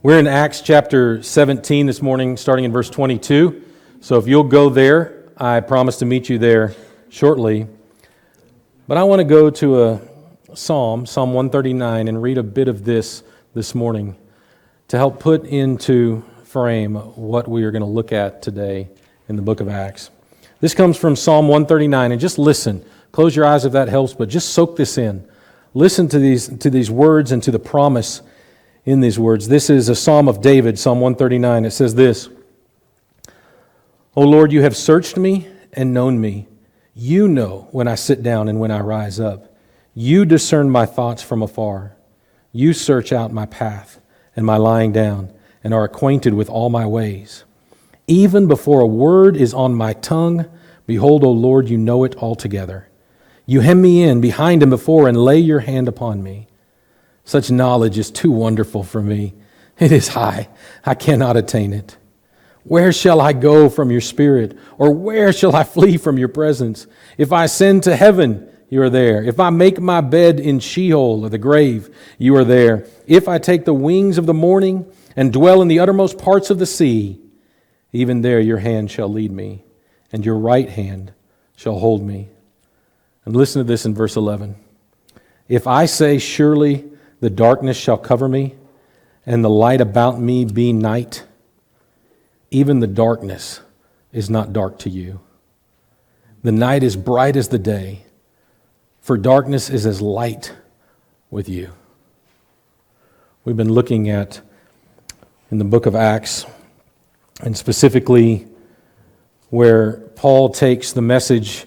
We're in Acts chapter 17 this morning, starting in verse 22. So if you'll go there, I promise to meet you there shortly. But I want to go to a Psalm 139, and read a bit of this morning to help put into frame what we are going to look at today in the book of Acts. This comes from Psalm 139, and just listen. Close your eyes if that helps, but just soak this in. Listen to these words and to the promise in these words. This is a Psalm of David, Psalm 139. It says this: O Lord, you have searched me and known me. You know when I sit down and when I rise up. You discern my thoughts from afar. You search out my path and my lying down, and are acquainted with all my ways. Even before a word is on my tongue, behold, O Lord, you know it altogether. You hem me in behind and before, and lay your hand upon me. Such knowledge is too wonderful for me. It is high. I cannot attain it. Where shall I go from your spirit? Or where shall I flee from your presence? If I ascend to heaven, you are there. If I make my bed in Sheol, or the grave, you are there. If I take the wings of the morning and dwell in the uttermost parts of the sea, even there your hand shall lead me, and your right hand shall hold me. And listen to this in verse 11. If I say, surely the darkness shall cover me, and the light about me be night, even the darkness is not dark to you. The night is bright as the day, for darkness is as light with you. We've been looking at, in the book of Acts, and specifically where Paul takes the message,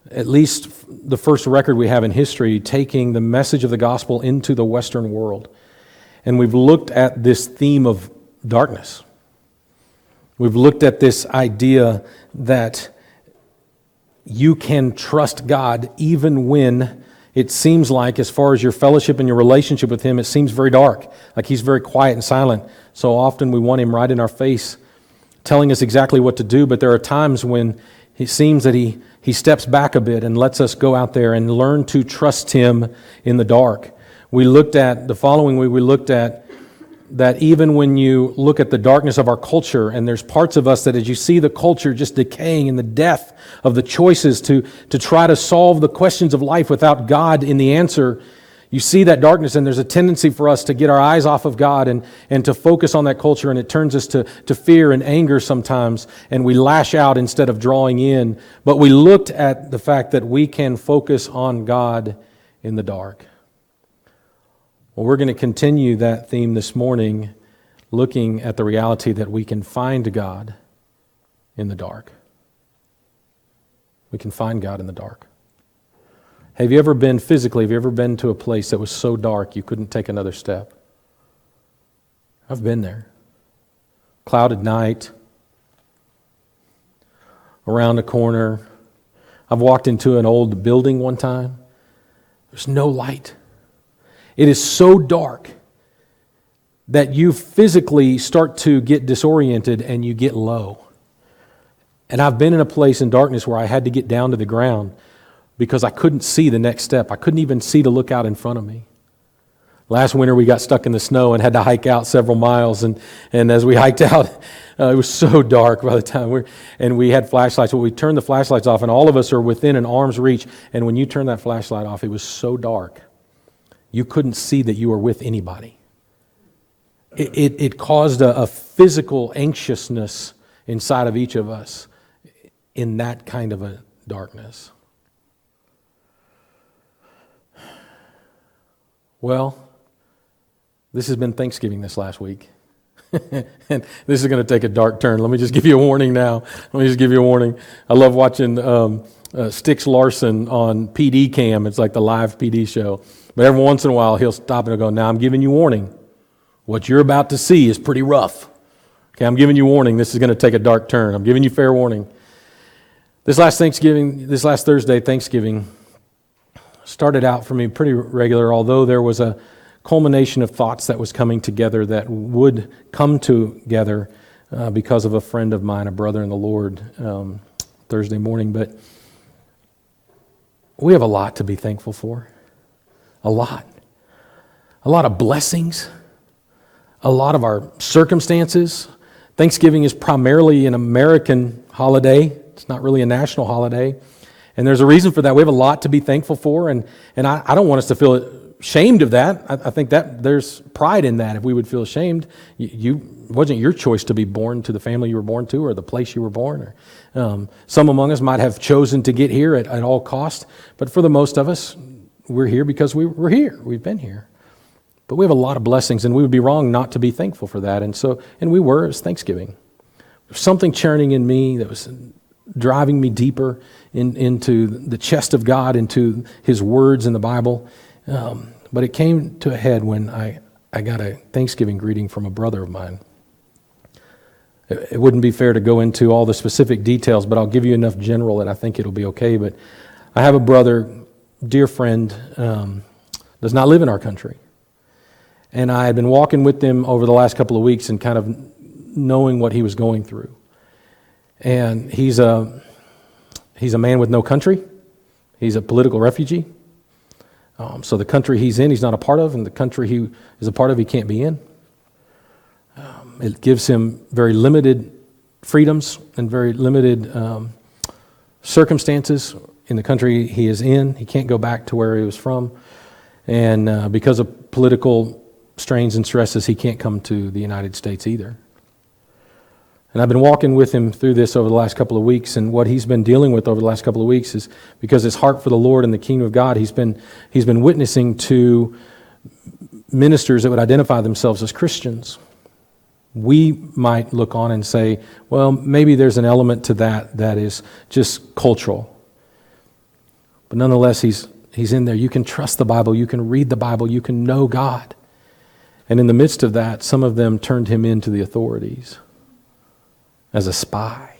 at least the first record we have in history, taking the message of the gospel into the Western world. And we've looked at this theme of darkness. We've looked at this idea that you can trust God even when it seems like, as far as your fellowship and your relationship with Him, it seems very dark, like He's very quiet and silent. So often we want Him right in our face, telling us exactly what to do, but there are times when it seems that He steps back a bit and lets us go out there and learn to trust Him in the dark. We looked at, the following week, we looked at that even when you look at the darkness of our culture, and there's parts of us that as you see the culture just decaying and the death of the choices to try to solve the questions of life without God in the answer, you see that darkness, and there's a tendency for us to get our eyes off of God and to focus on that culture, and it turns us to fear and anger sometimes, and we lash out instead of drawing in. But we looked at the fact that we can focus on God in the dark. Well, we're going to continue that theme this morning, looking at the reality that we can find God in the dark. We can find God in the dark. Have you ever been to a place that was so dark you couldn't take another step? I've been there. Clouded night, around a corner. I've walked into an old building one time. There's no light. It is so dark that you physically start to get disoriented and you get low. And I've been in a place in darkness where I had to get down to the ground because I couldn't see the next step. I couldn't even see to look out in front of me. Last winter we got stuck in the snow and had to hike out several miles. And as we hiked out, it was so dark by the time we had flashlights. Well, we turned the flashlights off, and all of us are within an arm's reach. And when you turn that flashlight off, it was so dark, you couldn't see that you were with anybody. It caused a physical anxiousness inside of each of us in that kind of a darkness. Well, this has been Thanksgiving this last week. And this is going to take a dark turn. Let me just give you a warning now. I love watching Stix Larson on PD Cam. It's like the live PD show. But every once in a while, he'll stop and go, now I'm giving you warning. What you're about to see is pretty rough. Okay, I'm giving you warning. This is going to take a dark turn. I'm giving you fair warning. This last Thursday, Thanksgiving, started out for me pretty regular, although there was a culmination of thoughts that was coming together that would come together because of a friend of mine, a brother in the Lord, Thursday morning. But we have a lot to be thankful for. A lot of blessings, a lot of our circumstances. Thanksgiving is primarily an American holiday. It's not really a national holiday. And there's a reason for that. We have a lot to be thankful for, and I don't want us to feel ashamed of that. I think that there's pride in that. If we would feel ashamed, it wasn't your choice to be born to the family you were born to or the place you were born. Or some among us might have chosen to get here at all cost, but for the most of us, we're here because we're here. We've been here. But we have a lot of blessings, and we would be wrong not to be thankful for that. And we were. It was Thanksgiving. There's something churning in me that was driving me deeper into the chest of God, into His words in the Bible. But it came to a head when I got a Thanksgiving greeting from a brother of mine. It wouldn't be fair to go into all the specific details, but I'll give you enough general that I think it'll be okay. But I have a brother, dear friend, does not live in our country. And I had been walking with him over the last couple of weeks and kind of knowing what he was going through. And he's a man with no country. He's a political refugee. So the country he's in, he's not a part of, and the country he is a part of, he can't be in. It gives him very limited freedoms and very limited circumstances in the country he is in. He can't go back to where he was from. And because of political strains and stresses, he can't come to the United States either. And I've been walking with him through this over the last couple of weeks, and what he's been dealing with over the last couple of weeks is because his heart for the Lord and the kingdom of God, he's been witnessing to ministers that would identify themselves as Christians. We might look on and say, well, maybe there's an element to that is just cultural. But nonetheless, he's in there. You can trust the Bible. You can read the Bible. You can know God. And in the midst of that, some of them turned him into the authorities as a spy.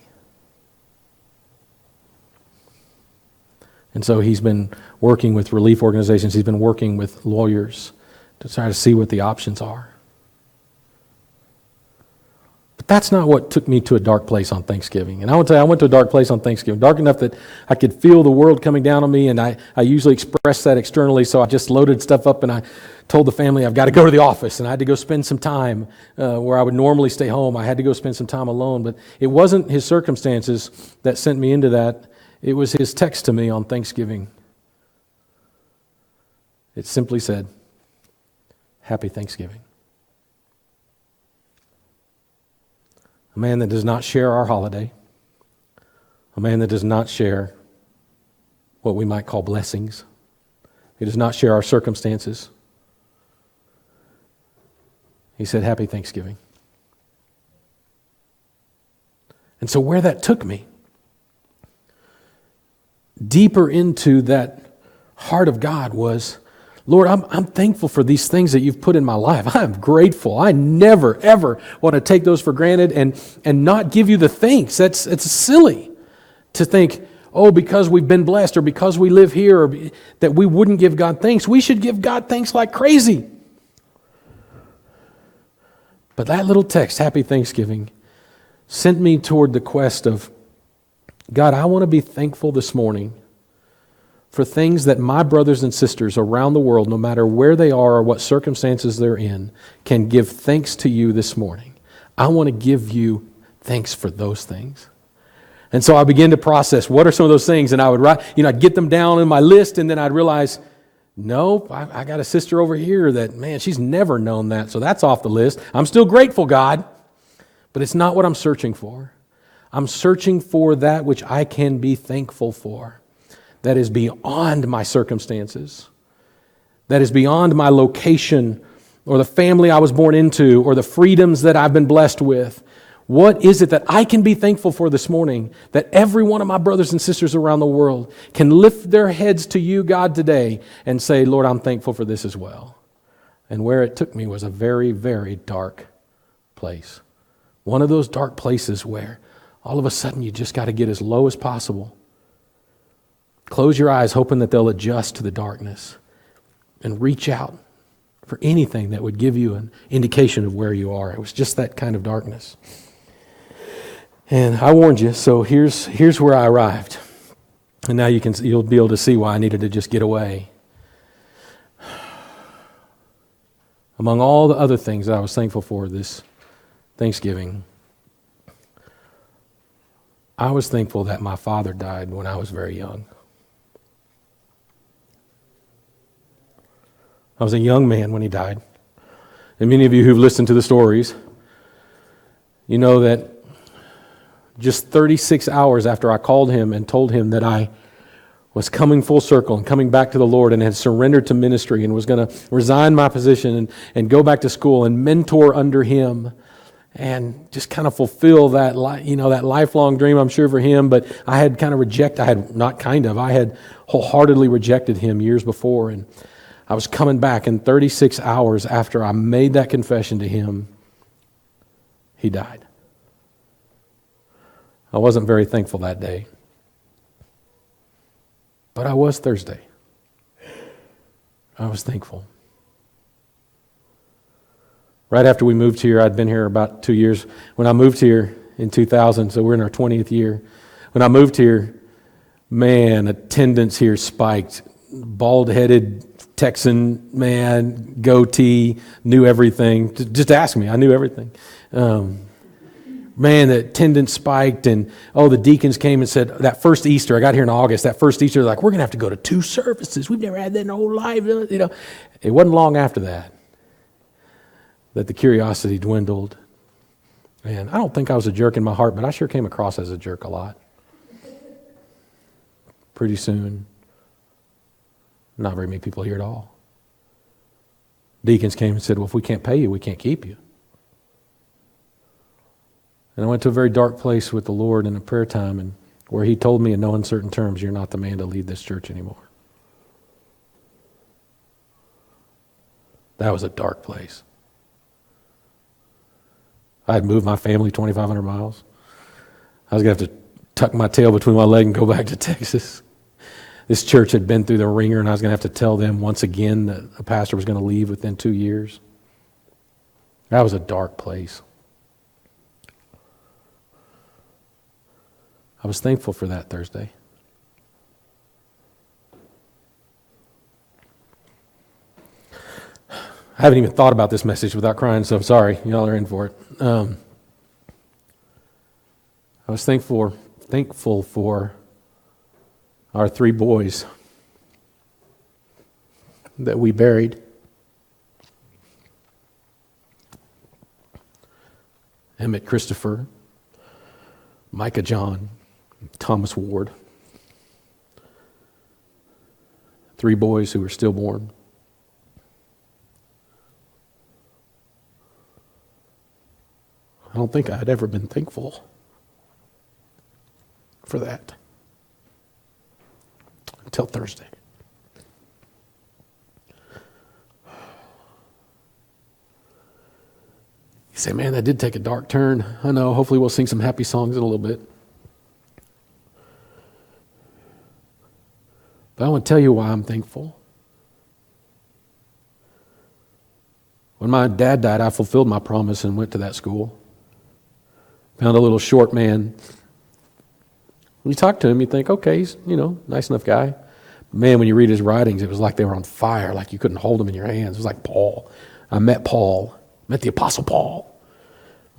And so he's been working with relief organizations. He's been working with lawyers to try to see what the options are. But that's not what took me to a dark place on Thanksgiving. And I want to tell you, I went to a dark place on Thanksgiving, dark enough that I could feel the world coming down on me, and I usually express that externally, so I just loaded stuff up and I told the family I've got to go to the office, and I had to go spend some time where I would normally stay home. I had to go spend some time alone, but it wasn't his circumstances that sent me into that. It was his text to me on Thanksgiving. It simply said, "Happy Thanksgiving." A man that does not share our holiday, a man that does not share what we might call blessings. He does not share our circumstances. He said, "Happy Thanksgiving." And so where that took me, deeper into that heart of God, was, Lord, I'm thankful for these things that you've put in my life. I'm grateful. I never, ever want to take those for granted and not give you the thanks. It's silly to think, oh, because we've been blessed or because we live here, or that we wouldn't give God thanks. We should give God thanks like crazy. But that little text, Happy Thanksgiving, sent me toward the quest of, God, I want to be thankful this morning for things that my brothers and sisters around the world, no matter where they are or what circumstances they're in, can give thanks to you this morning. I want to give you thanks for those things. And so I began to process, what are some of those things? And I would write, I'd get them down in my list, and then I'd realize, no, I got a sister over here that, man, she's never known that, so that's off the list. I'm still grateful, God, but it's not what I'm searching for. I'm searching for that which I can be thankful for, that is beyond my circumstances, that is beyond my location or the family I was born into or the freedoms that I've been blessed with. What is it that I can be thankful for this morning, that every one of my brothers and sisters around the world can lift their heads to you, God, today and say, Lord, I'm thankful for this as well. And where it took me was a very, very dark place. One of those dark places where all of a sudden you just got to get as low as possible. Close your eyes, hoping that they'll adjust to the darkness, and reach out for anything that would give you an indication of where you are. It was just that kind of darkness. And I warned you, so here's where I arrived. And now you'll be able to see why I needed to just get away. Among all the other things that I was thankful for this Thanksgiving, I was thankful that my father died when I was very young. I was a young man when he died. And many of you who've listened to the stories, you know that just 36 hours after I called him and told him that I was coming full circle and coming back to the Lord and had surrendered to ministry and was going to resign my position and go back to school and mentor under him and just kind of fulfill that, that lifelong dream, I'm sure, for him. But I had I had wholeheartedly rejected him years before. And I was coming back, and 36 hours after I made that confession to him, he died. I wasn't very thankful that day. But I was Thursday. I was thankful. Right after we moved here, I'd been here about 2 years. When I moved here in 2000, so we're in our 20th year. When I moved here, man, attendance here spiked. Bald-headed Texan man, goatee, knew everything. Just ask me, I knew everything. Man, the attendance spiked, and the deacons came and said, that first Easter, I got here in August, that first Easter, like, we're going to have to go to 2 services. We've never had that in our whole life. It wasn't long after that the curiosity dwindled. And I don't think I was a jerk in my heart, but I sure came across as a jerk a lot. Pretty soon, not very many people here at all. Deacons came and said, well, if we can't pay you, we can't keep you. And I went to a very dark place with the Lord in a prayer time, and where he told me in no uncertain terms, you're not the man to lead this church anymore. That was a dark place. I had moved my family 2,500 miles. I was going to have to tuck my tail between my legs and go back to Texas. This church had been through the ringer, and I was going to have to tell them once again that a pastor was going to leave within 2 years. That was a dark place. I was thankful for that Thursday. I haven't even thought about this message without crying, so I'm sorry. Y'all are in for it. I was thankful for our 3 boys that we buried. Emmett Christopher, Micah John, Thomas Ward. 3 boys who were stillborn. I don't think I had ever been thankful for that until Thursday. You say, man, that did take a dark turn. I know, hopefully we'll sing some happy songs in a little bit. But I want to tell you why I'm thankful. When my dad died, I fulfilled my promise and went to that school. Found a little short man. When you talk to him, you think, okay, he's, nice enough guy. But man, when you read his writings, it was like they were on fire, like you couldn't hold them in your hands. It was like Paul. I met the Apostle Paul,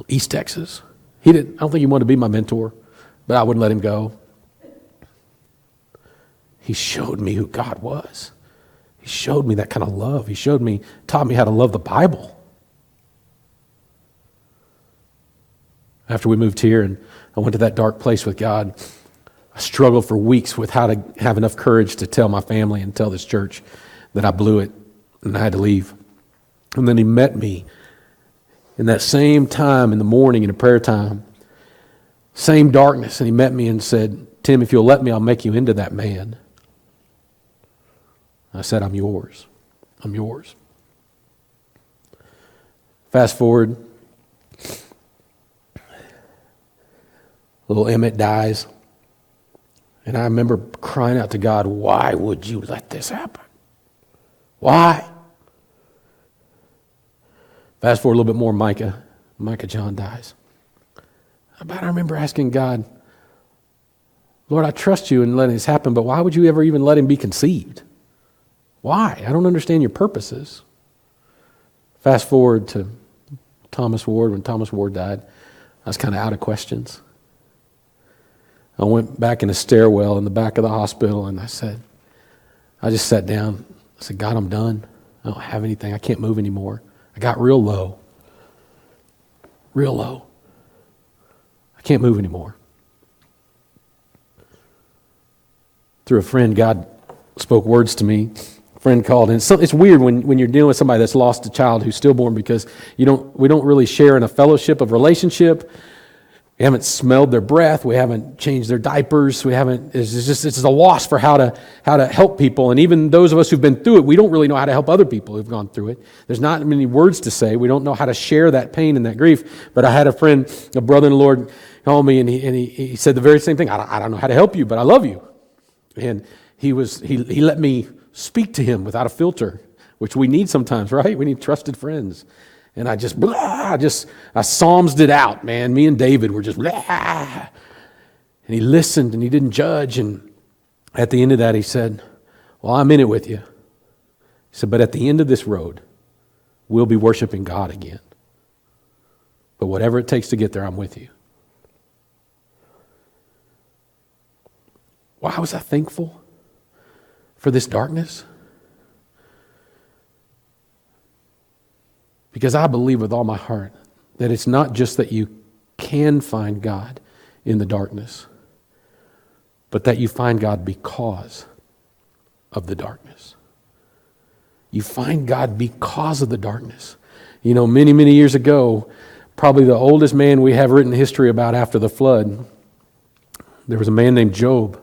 East Texas. I don't think he wanted to be my mentor, but I wouldn't let him go. He showed me who God was. He showed me that kind of love. He taught me how to love the Bible. After we moved here and I went to that dark place with God, I struggled for weeks with how to have enough courage to tell my family and tell this church that I blew it and I had to leave. And then he met me in that same time in the morning in a prayer time, same darkness, and he met me and said, Tim, if you'll let me, I'll make you into that man. I said, I'm yours. I'm yours. Fast forward. Little Emmett dies. And I remember crying out to God, why would you let this happen? Why? Fast forward a little bit more, Micah John dies. But I remember asking God, Lord, I trust you in letting this happen, but why would you ever even let him be conceived? Why? I don't understand your purposes. Fast forward to Thomas Ward. When Thomas Ward died, I was kind of out of questions. I went back in a stairwell in the back of the hospital, and I just sat down. I said, God, I'm done. I don't have anything. I can't move anymore. I got real low. Real low. I can't move anymore. Through a friend, God spoke words to me. A friend called, and it's weird when you're dealing with somebody that's lost a child who's stillborn, because we don't really share in a fellowship of relationship. We haven't smelled their breath. We haven't changed their diapers. It's a loss for how to help people. And even those of us who've been through it, we don't really know how to help other people who've gone through it. There's not many words to say. We don't know how to share that pain and that grief. But I had a friend, a brother in the Lord, call me, and he said the very same thing. I don't know how to help you, but I love you. And he let me speak to him without a filter, which we need sometimes, right? We need trusted friends. And I psalmsed it out, man. Me and David were just blah. And he listened and he didn't judge. And at the end of that, he said, well, I'm in it with you. He said, but at the end of this road, we'll be worshiping God again. But whatever it takes to get there, I'm with you. Why was I thankful for this darkness? Because I believe with all my heart that it's not just that you can find God in the darkness, but that you find God because of the darkness. You find God because of the darkness. You know, many, many years ago, probably the oldest man we have written history about after the flood, there was a man named Job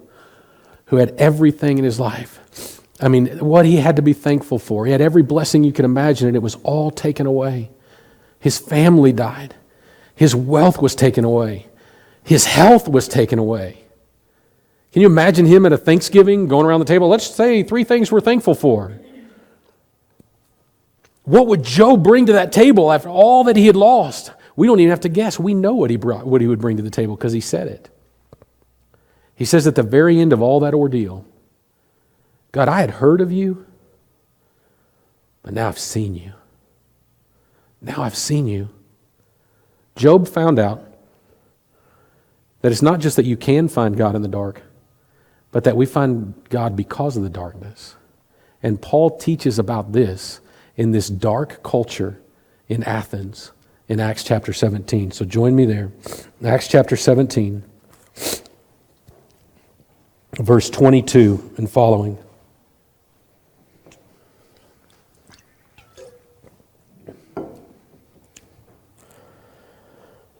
who had everything in his life. I mean, what he had to be thankful for. He had every blessing you could imagine, and it was all taken away. His family died. His wealth was taken away. His health was taken away. Can you imagine him at a Thanksgiving going around the table? Let's say 3 things we're thankful for. What would Job bring to that table after all that he had lost? We don't even have to guess. We know what he would bring to the table because he said it. He says at the very end of all that ordeal, God, I had heard of you, but now I've seen you. Now I've seen you. Job found out that it's not just that you can find God in the dark, but that we find God because of the darkness. And Paul teaches about this in this dark culture in Athens in Acts chapter 17. So join me there. Acts chapter 17, verse 22 and following.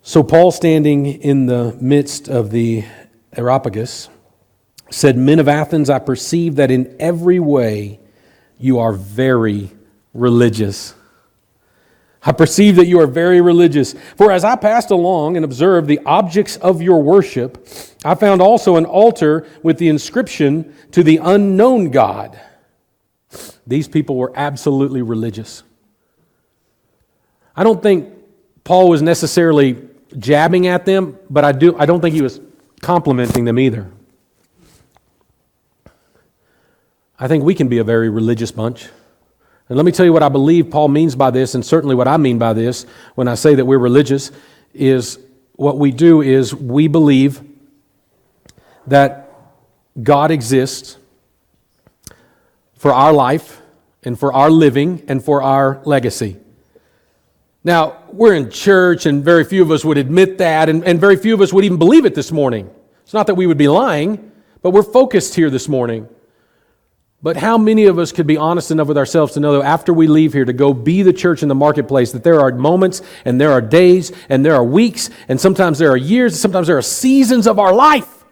So Paul, standing in the midst of the Areopagus, said, Men of Athens, I perceive that in every way you are very religious. I perceive that you are very religious. For as I passed along and observed the objects of your worship, I found also an altar with the inscription, To the unknown God. These people were absolutely religious. I don't think Paul was necessarily jabbing at them, but I don't think he was complimenting them either. I think we can be a very religious bunch. And let me tell you what I believe Paul means by this, and certainly what I mean by this when I say that we're religious, is what we do is we believe that God exists for our life and for our living and for our legacy. Now, we're in church, and very few of us would admit that, and very few of us would even believe it this morning. It's not that we would be lying, but we're focused here this morning. But how many of us could be honest enough with ourselves to know that after we leave here to go be the church in the marketplace, that there are moments, and there are days, and there are weeks, and sometimes there are years, and sometimes there are seasons of our life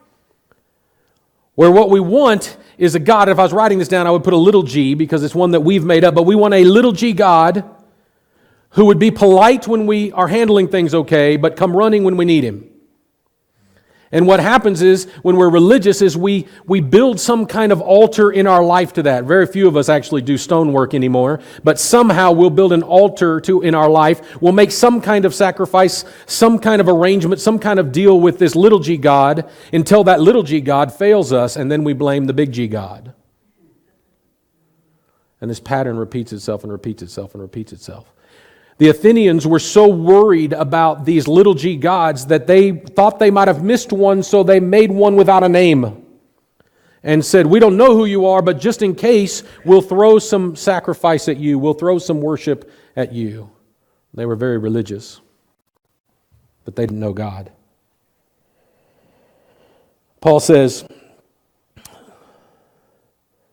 where what we want is a God. If I was writing this down, I would put a little g because it's one that we've made up, but we want a little g God who would be polite when we are handling things okay, but come running when we need Him. And what happens is, when we're religious, is we build some kind of altar in our life to that. Very few of us actually do stonework anymore, but somehow we'll build an altar in our life. We'll make some kind of sacrifice, some kind of arrangement, some kind of deal with this little g God until that little g God fails us, and then we blame the big G God. And this pattern repeats itself and repeats itself and repeats itself. The Athenians were so worried about these little g gods that they thought they might have missed one, so they made one without a name and said, we don't know who you are, but just in case, we'll throw some sacrifice at you. We'll throw some worship at you. They were very religious, but they didn't know God. Paul says,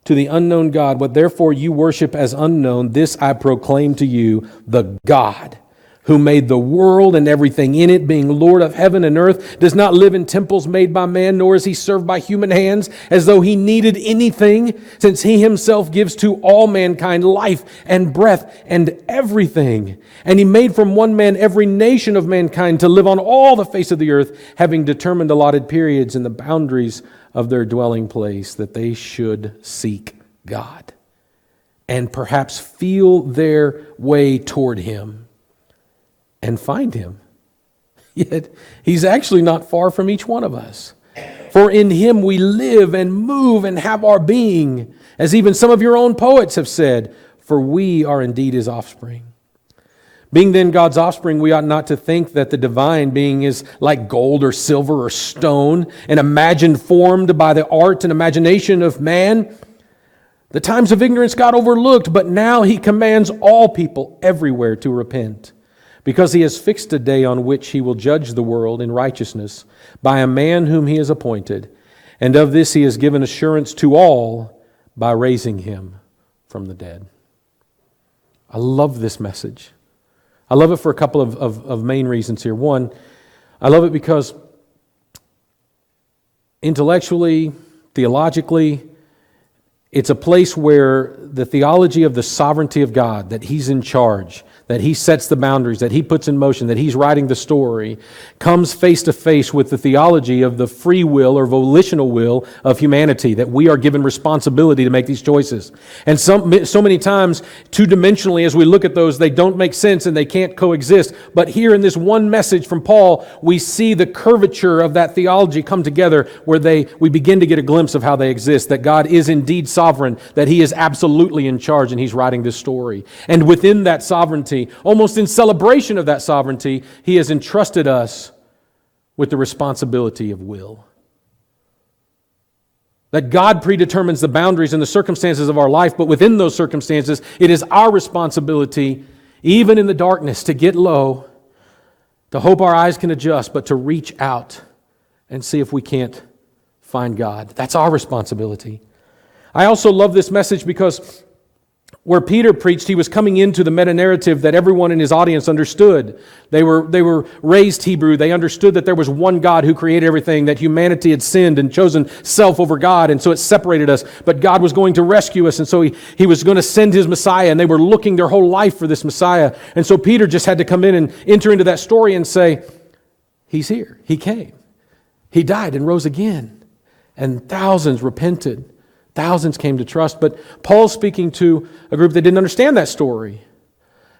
to the unknown God, what therefore you worship as unknown, this I proclaim to you, the God who made the world and everything in it, being Lord of heaven and earth, does not live in temples made by man, nor is he served by human hands, as though he needed anything, since he himself gives to all mankind life and breath and everything. And he made from one man every nation of mankind to live on all the face of the earth, having determined allotted periods and the boundaries of their dwelling place, that they should seek God and perhaps feel their way toward Him and find Him. Yet He's actually not far from each one of us. For in Him we live and move and have our being, as even some of your own poets have said, for we are indeed His offspring. Being then God's offspring, we ought not to think that the divine being is like gold or silver or stone, and imagined, formed by the art and imagination of man. The times of ignorance God overlooked, but now He commands all people everywhere to repent, because He has fixed a day on which He will judge the world in righteousness by a man whom He has appointed. And of this He has given assurance to all by raising Him from the dead. I love this message. I love it for a couple of main reasons here. One, I love it because intellectually, theologically, it's a place where the theology of the sovereignty of God, that He's in charge, that He sets the boundaries, that He puts in motion, that He's writing the story, comes face to face with the theology of the free will or volitional will of humanity, that we are given responsibility to make these choices. And so many times, two-dimensionally, as we look at those, they don't make sense and they can't coexist. But here in this one message from Paul, we see the curvature of that theology come together, where we begin to get a glimpse of how they exist, that God is indeed sovereign, that He is absolutely in charge, and He's writing this story. And within that sovereignty, almost in celebration of that sovereignty, He has entrusted us with the responsibility of will. That God predetermines the boundaries and the circumstances of our life, but within those circumstances, it is our responsibility, even in the darkness, to get low, to hope our eyes can adjust, but to reach out and see if we can't find God. That's our responsibility. I also love this message because where Peter preached, he was coming into the meta-narrative that everyone in his audience understood. They were raised Hebrew. They understood that there was one God who created everything, that humanity had sinned and chosen self over God, and so it separated us. But God was going to rescue us, and so He was going to send His Messiah, and they were looking their whole life for this Messiah. And so Peter just had to come in and enter into that story and say, He's here. He came. He died and rose again. And thousands repented. Thousands came to trust, but Paul's speaking to a group that didn't understand that story.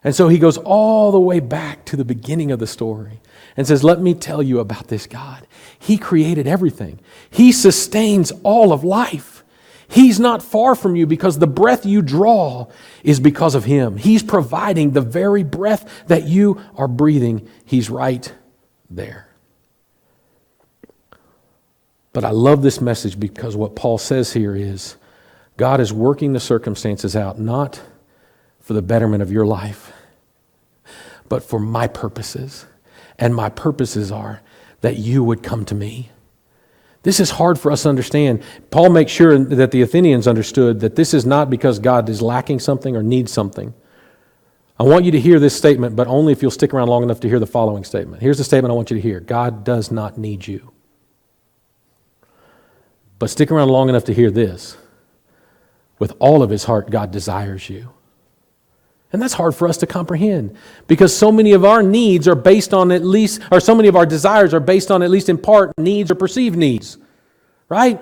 And so he goes all the way back to the beginning of the story and says, let me tell you about this God. He created everything. He sustains all of life. He's not far from you because the breath you draw is because of Him. He's providing the very breath that you are breathing. He's right there. But I love this message because what Paul says here is God is working the circumstances out, not for the betterment of your life, but for my purposes. And my purposes are that you would come to me. This is hard for us to understand. Paul makes sure that the Athenians understood that this is not because God is lacking something or needs something. I want you to hear this statement, but only if you'll stick around long enough to hear the following statement. Here's the statement I want you to hear. God does not need you. But stick around long enough to hear this. With all of His heart, God desires you. And that's hard for us to comprehend because so many of our needs are based on at least, or so many of our desires are based on at least in part needs or perceived needs, right?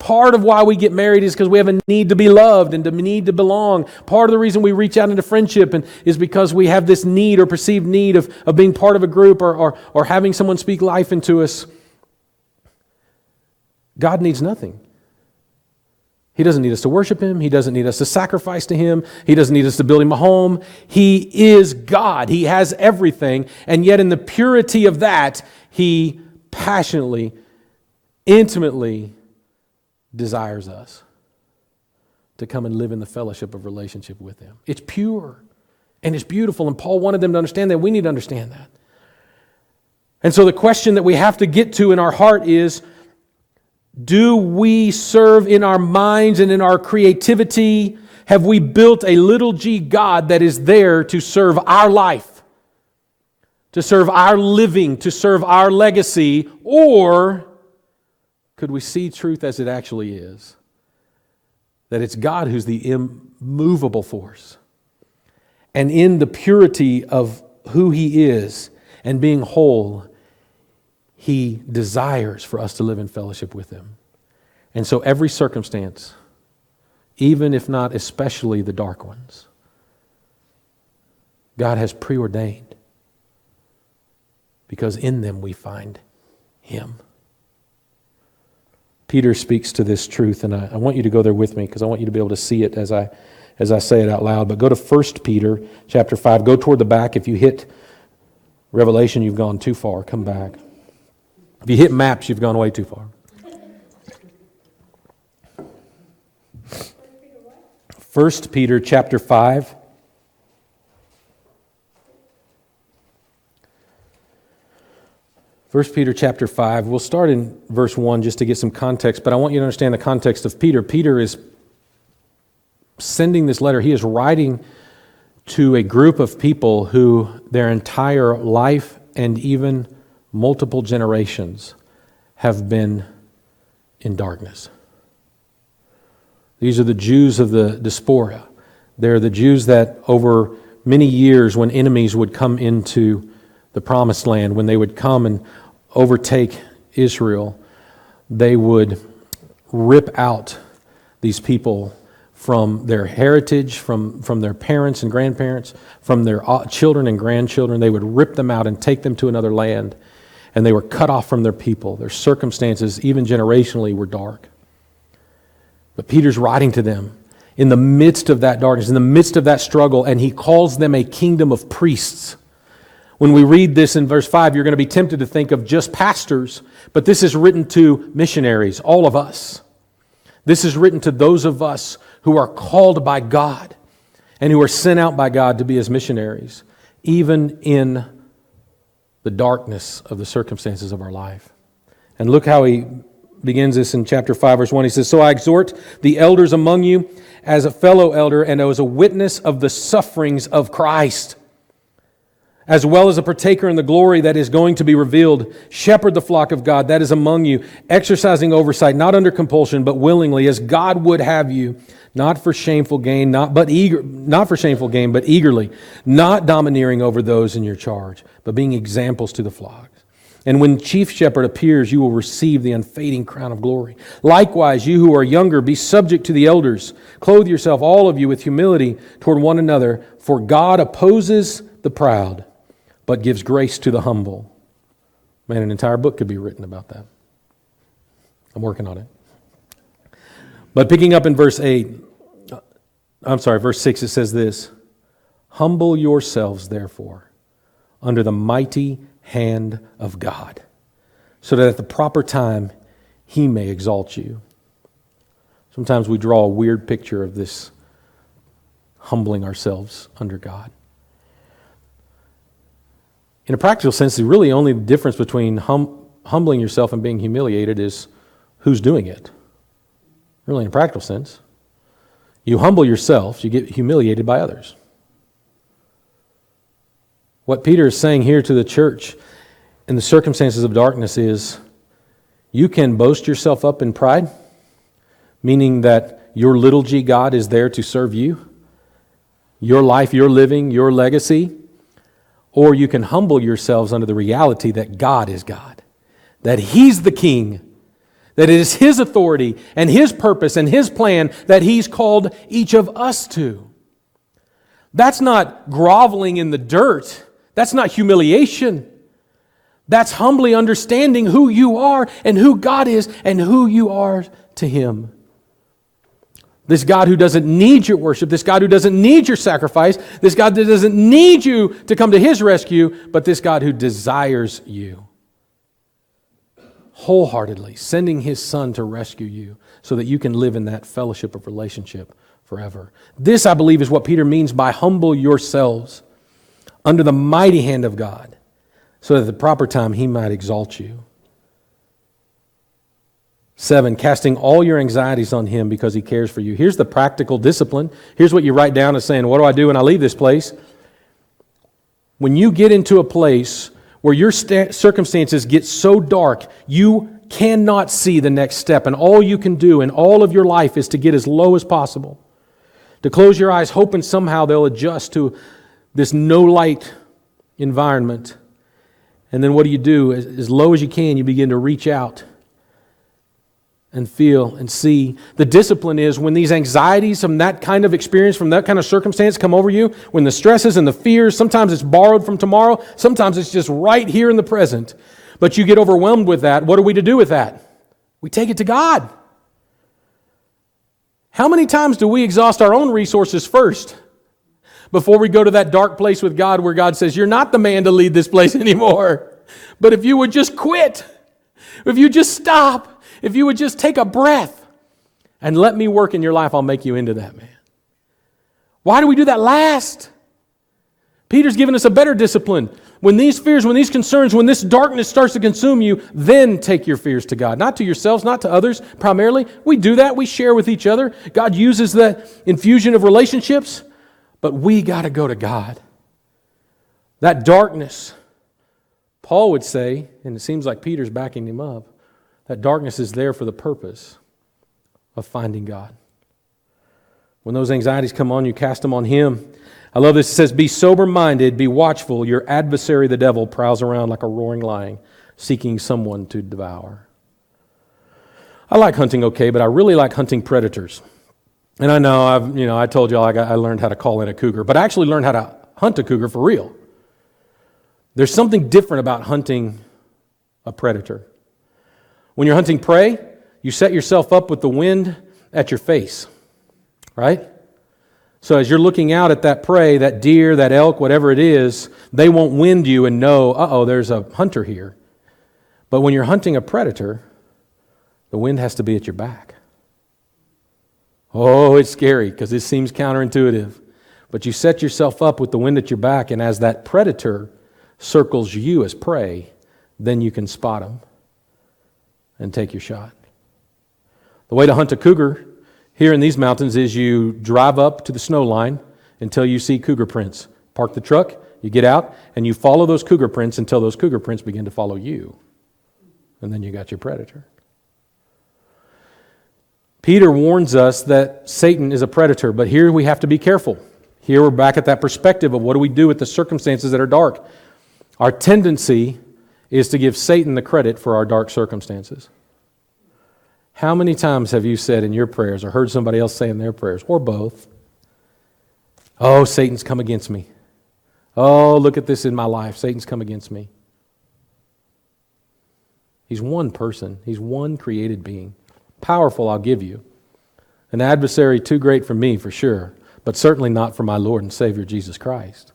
Part of why we get married is because we have a need to be loved and a need to belong. Part of the reason we reach out into friendship is because we have this need or perceived need of being part of a group or having someone speak life into us. God needs nothing. He doesn't need us to worship Him. He doesn't need us to sacrifice to Him. He doesn't need us to build Him a home. He is God. He has everything. And yet in the purity of that, He passionately, intimately desires us to come and live in the fellowship of relationship with Him. It's pure and it's beautiful. And Paul wanted them to understand that. We need to understand that. And so the question that we have to get to in our heart is, do we serve in our minds and in our creativity? Have we built a little g God that is there to serve our life, to serve our living, to serve our legacy? Or could we see truth as it actually is? That it's God who's the immovable force. And in the purity of who He is and being whole, He desires for us to live in fellowship with Him. And so every circumstance, even if not especially the dark ones, God has preordained, because in them we find Him. Peter speaks to this truth, and I want you to go there with me because I want you to be able to see it as I say it out loud. But go to 1 Peter chapter 5. Go toward the back. If you hit Revelation, you've gone too far. Come back. If you hit maps, you've gone way too far. 1 Peter chapter 5. First Peter chapter 5. We'll start in verse 1 just to get some context, but I want you to understand the context of Peter. Peter is sending this letter. He is writing to a group of people who their entire life and even multiple generations have been in darkness. These are the Jews of the diaspora. They're the Jews that over many years, when enemies would come into the promised land, when they would come and overtake Israel, they would rip out these people from their heritage, from their parents and grandparents, from their children and grandchildren. They would rip them out and take them to another land. And they were cut off from their people. Their circumstances, even generationally, were dark. But Peter's writing to them in the midst of that darkness, in the midst of that struggle, and he calls them a kingdom of priests. When we read this in verse 5, you're going to be tempted to think of just pastors, but this is written to missionaries, all of us. This is written to those of us who are called by God and who are sent out by God to be His missionaries, even in the darkness of the circumstances of our life. And look how he begins this in chapter 5, verse 1. He says, "So I exhort the elders among you as a fellow elder and as a witness of the sufferings of Christ, as well as a partaker in the glory that is going to be revealed. Shepherd the flock of God that is among you, exercising oversight, not under compulsion, but willingly, as God would have you, not for shameful gain, but eagerly, not domineering over those in your charge, but being examples to the flocks. And when chief shepherd appears, you will receive the unfading crown of glory. Likewise, you who are younger, be subject to the elders. Clothe yourself, all of you, with humility toward one another, for God opposes the proud, but gives grace to the humble." Man, an entire book could be written about that. I'm working on it. But picking up in verse 6, it says this: "Humble yourselves, therefore, under the mighty hand of God, so that at the proper time He may exalt you." Sometimes we draw a weird picture of this humbling ourselves under God. In a practical sense, the really only difference between humbling yourself and being humiliated is who's doing it. Really, in a practical sense. You humble yourself, you get humiliated by others. What Peter is saying here to the church in the circumstances of darkness is, you can boast yourself up in pride, meaning that your little g God is there to serve you, your life, your living, your legacy. Or you can humble yourselves under the reality that God is God, that He's the King, that it is His authority and His purpose and His plan that He's called each of us to. That's not groveling in the dirt. That's not humiliation. That's humbly understanding who you are and who God is and who you are to Him. This God who doesn't need your worship, this God who doesn't need your sacrifice, this God that doesn't need you to come to His rescue, but this God who desires you wholeheartedly, sending His Son to rescue you so that you can live in that fellowship of relationship forever. This, I believe, is what Peter means by humble yourselves under the mighty hand of God, so that at the proper time He might exalt you. 7, casting all your anxieties on Him because He cares for you. Here's the practical discipline. Here's what you write down as saying, what do I do when I leave this place? When you get into a place where your circumstances get so dark, you cannot see the next step, and all you can do in all of your life is to get as low as possible, to close your eyes, hoping somehow they'll adjust to this no-light environment. And then what do? As low as you can, you begin to reach out and feel and see. The discipline is when these anxieties from that kind of experience, from that kind of circumstance come over you, when the stresses and the fears, sometimes it's borrowed from tomorrow, sometimes it's just right here in the present, but you get overwhelmed with that. What are we to do with that? We take it to God. How many times do we exhaust our own resources first before we go to that dark place with God where God says, you're not the man to lead this place anymore. But if you would just quit, if you just stop, if you would just take a breath and let me work in your life, I'll make you into that man. Why do we do that last? Peter's given us a better discipline. When these fears, when these concerns, when this darkness starts to consume you, then take your fears to God. Not to yourselves, not to others primarily. We do that. We share with each other. God uses the infusion of relationships, but we got to go to God. That darkness, Paul would say, and it seems like Peter's backing him up, that darkness is there for the purpose of finding God. When those anxieties come on, you cast them on Him. I love this. It says, be sober-minded, be watchful. Your adversary, the devil, prowls around like a roaring lion, seeking someone to devour. I like hunting okay, but I really like hunting predators. And I know, I told y'all I learned how to call in a cougar, but I actually learned how to hunt a cougar for real. There's something different about hunting a predator. When you're hunting prey, you set yourself up with the wind at your face, right? So as you're looking out at that prey, that deer, that elk, whatever it is, they won't wind you and know, there's a hunter here. But when you're hunting a predator, the wind has to be at your back. Oh, it's scary because it seems counterintuitive. But you set yourself up with the wind at your back, and as that predator circles you as prey, then you can spot him and take your shot. The way to hunt a cougar here in these mountains is you drive up to the snow line until you see cougar prints. Park the truck, you get out, and you follow those cougar prints until those cougar prints begin to follow you. And then you got your predator. Peter warns us that Satan is a predator, but here we have to be careful. Here we're back at that perspective of what do we do with the circumstances that are dark. Our tendency is to give Satan the credit for our dark circumstances. How many times have you said in your prayers or heard somebody else say in their prayers, or both, oh, Satan's come against me. Oh, look at this in my life. Satan's come against me. He's one person. He's one created being. Powerful, I'll give you. An adversary too great for me, for sure, but certainly not for my Lord and Savior, Jesus Christ.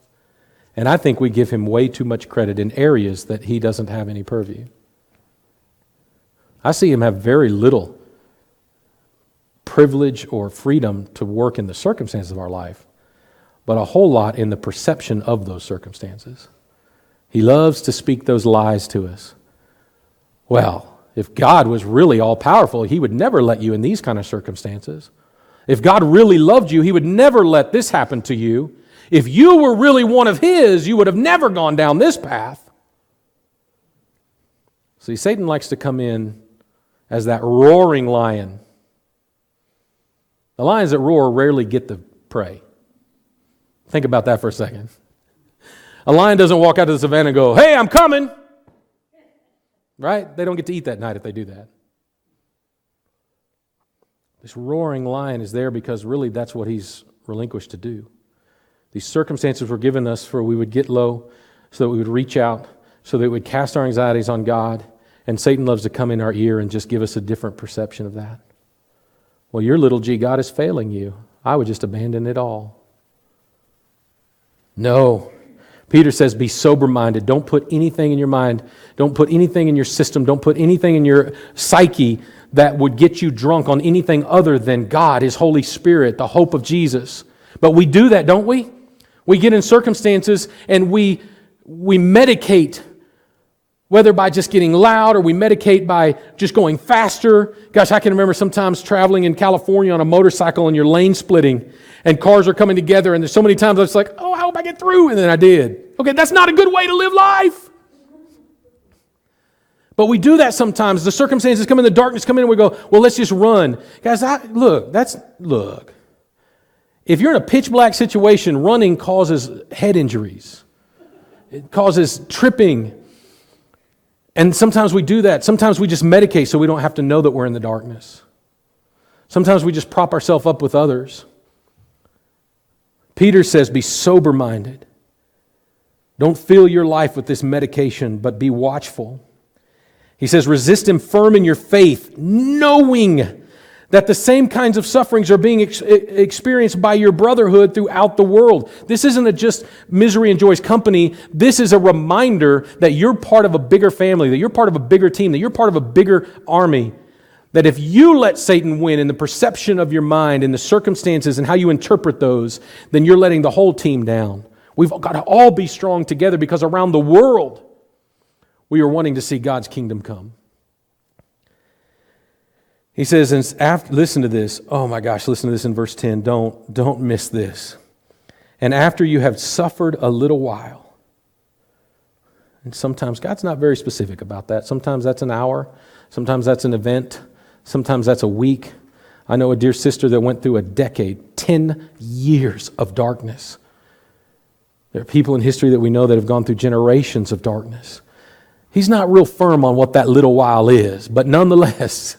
And I think we give Him way too much credit in areas that He doesn't have any purview. I see Him have very little privilege or freedom to work in the circumstances of our life, but a whole lot in the perception of those circumstances. He loves to speak those lies to us. Well, if God was really all-powerful, He would never let you in these kind of circumstances. If God really loved you, He would never let this happen to you. If you were really one of His, you would have never gone down this path. See, Satan likes to come in as that roaring lion. The lions that roar rarely get the prey. Think about that for a second. A lion doesn't walk out to the savannah and go, hey, I'm coming. Right? They don't get to eat that night if they do that. This roaring lion is there because really that's what he's relinquished to do. These circumstances were given us for we would get low, so that we would reach out, so that we would cast our anxieties on God. And Satan loves to come in our ear and just give us a different perception of that. Well, your little g God is failing you. I would just abandon it all. No. Peter says, be sober-minded. Don't put anything in your mind. Don't put anything in your system. Don't put anything in your psyche that would get you drunk on anything other than God, His Holy Spirit, the hope of Jesus. But we do that, don't we? We get in circumstances and we medicate, whether by just getting loud or we medicate by just going faster. Gosh, I can remember sometimes traveling in California on a motorcycle and you're lane splitting and cars are coming together, and there's so many times I was like, oh, I hope I get through, and then I did. Okay, that's not a good way to live life. But we do that sometimes. The circumstances come in, the darkness come in, and we go, well, let's just run. Guys, look. If you're in a pitch black situation, running causes head injuries. It causes tripping. And sometimes we do that. Sometimes we just medicate so we don't have to know that we're in the darkness. Sometimes we just prop ourselves up with others. Peter says, be sober-minded. Don't fill your life with this medication, but be watchful. He says, resist him firm in your faith, knowing that the same kinds of sufferings are being experienced by your brotherhood throughout the world. This isn't just misery and joy's company. This is a reminder that you're part of a bigger family, that you're part of a bigger team, that you're part of a bigger army. That if you let Satan win in the perception of your mind, in the circumstances and how you interpret those, then you're letting the whole team down. We've got to all be strong together because around the world, we are wanting to see God's kingdom come. He says, listen to this. Oh my gosh, listen to this in verse 10. Don't miss this. And after you have suffered a little while, and sometimes God's not very specific about that. Sometimes that's an hour. Sometimes that's an event. Sometimes that's a week. I know a dear sister that went through a decade, 10 years of darkness. There are people in history that we know that have gone through generations of darkness. He's not real firm on what that little while is, but nonetheless,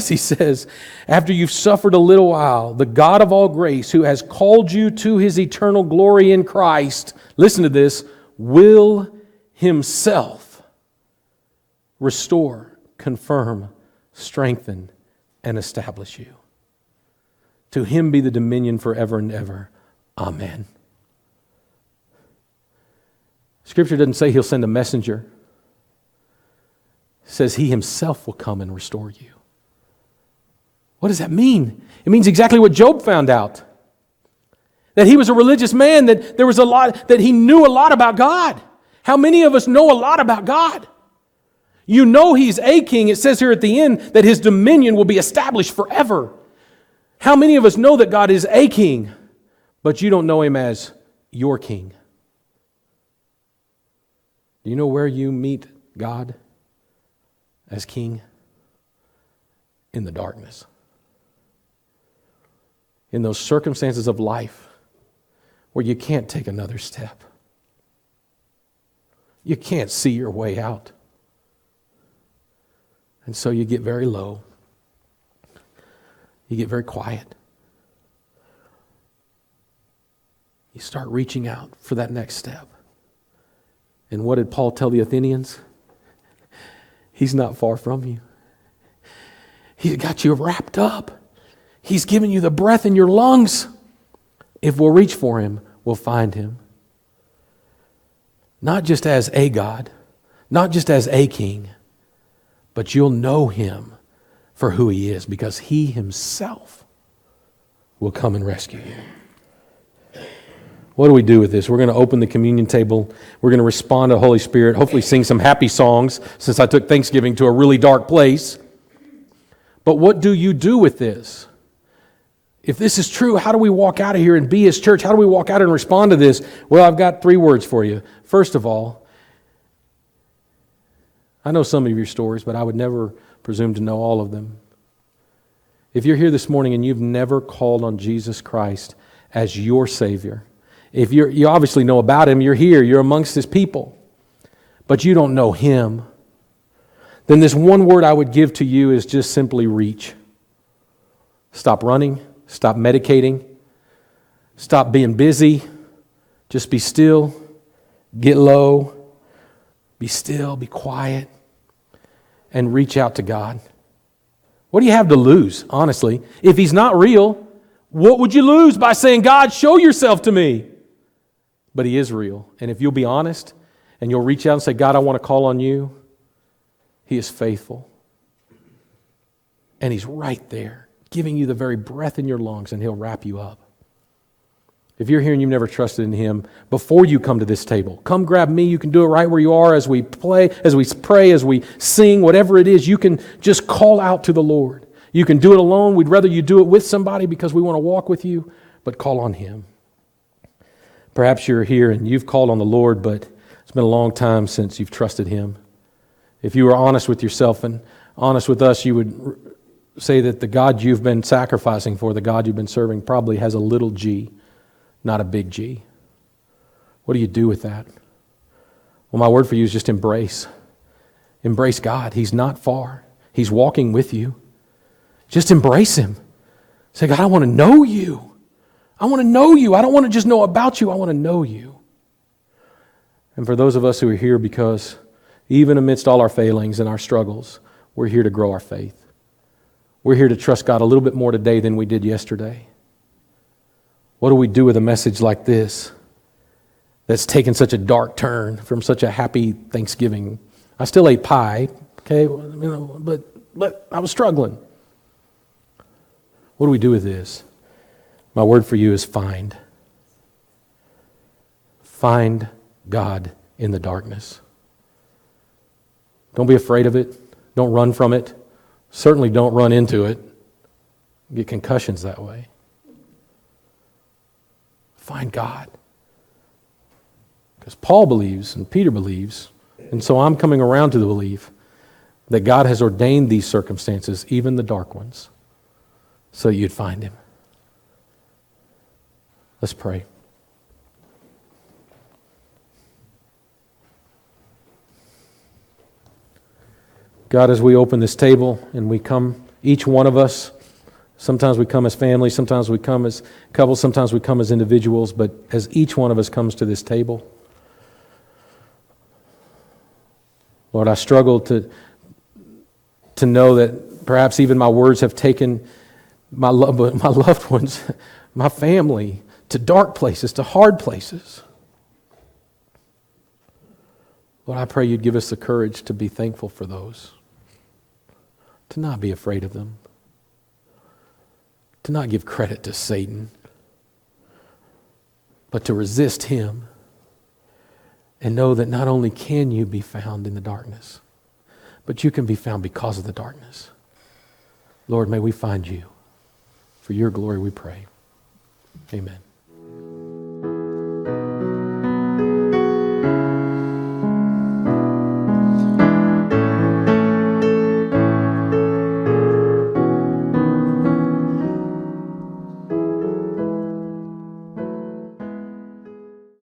he says, after you've suffered a little while, the God of all grace, who has called you to His eternal glory in Christ, listen to this, will Himself restore, confirm, strengthen, and establish you. To Him be the dominion forever and ever. Amen. Scripture doesn't say He'll send a messenger. It says He Himself will come and restore you. What does that mean? It means exactly what Job found out. That he was a religious man, that there was a lot, that he knew a lot about God. How many of us know a lot about God? You know He's a king. It says here at the end that His dominion will be established forever. How many of us know that God is a king, but you don't know Him as your king? Do you know where you meet God as king? In the darkness. In those circumstances of life where you can't take another step. You can't see your way out. And so you get very low. You get very quiet. You start reaching out for that next step. And what did Paul tell the Athenians? He's not far from you. He's got you wrapped up. He's given you the breath in your lungs. If we'll reach for Him, we'll find Him. Not just as a God, not just as a king, but you'll know Him for who He is, because He Himself will come and rescue you. What do we do with this? We're going to open the communion table. We're going to respond to the Holy Spirit, hopefully sing some happy songs, since I took Thanksgiving to a really dark place. But what do you do with this? If this is true, how do we walk out of here and be His church? How do we walk out and respond to this? Well, I've got 3 words for you. First of all, I know some of your stories, but I would never presume to know all of them. If you're here this morning and you've never called on Jesus Christ as your Savior, if you obviously know about Him, you're here, you're amongst His people, but you don't know Him, then this one word I would give to you is just simply reach. Stop running, stop medicating, stop being busy, just be still, get low, be still, be quiet, and reach out to God. What do you have to lose, honestly? If He's not real, what would you lose by saying, God, show yourself to me? But He is real. And if you'll be honest and you'll reach out and say, God, I want to call on you, He is faithful. And He's right there, giving you the very breath in your lungs, and He'll wrap you up. If you're here and you've never trusted in Him, before you come to this table, come grab me. You can do it right where you are as we play, as we pray, as we sing, whatever it is. You can just call out to the Lord. You can do it alone. We'd rather you do it with somebody because we want to walk with you, but call on Him. Perhaps you're here and you've called on the Lord, but it's been a long time since you've trusted Him. If you were honest with yourself and honest with us, you would say that the God you've been sacrificing for, the God you've been serving, probably has a little g, not a big G. What do you do with that? Well, my word for you is just embrace. Embrace God. He's not far. He's walking with you. Just embrace Him. Say, God, I want to know you. I want to know you. I don't want to just know about you. I want to know you. And for those of us who are here because even amidst all our failings and our struggles, we're here to grow our faith. We're here to trust God a little bit more today than we did yesterday. What do we do with a message like this that's taken such a dark turn from such a happy Thanksgiving? I still ate pie, okay, but I was struggling. What do we do with this? My word for you is find. Find God in the darkness. Don't be afraid of it. Don't run from it. Certainly don't run into it. Get concussions that way. Find God. Because Paul believes and Peter believes, and so I'm coming around to the belief that God has ordained these circumstances, even the dark ones, so you'd find Him. Let's pray. God, as we open this table and we come, each one of us, sometimes we come as families, sometimes we come as couples, sometimes we come as individuals, but as each one of us comes to this table, Lord, I struggle to know that perhaps even my words have taken my loved ones, my family, to dark places, to hard places. Lord, I pray you'd give us the courage to be thankful for those, to not be afraid of them, to not give credit to Satan, but to resist him and know that not only can you be found in the darkness, but you can be found because of the darkness. Lord, may we find you. For your glory we pray. Amen.